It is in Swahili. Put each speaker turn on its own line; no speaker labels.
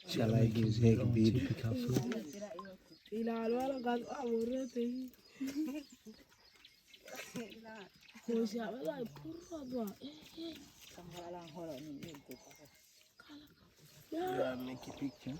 Shall I give you a bit? Yeah, make a picture.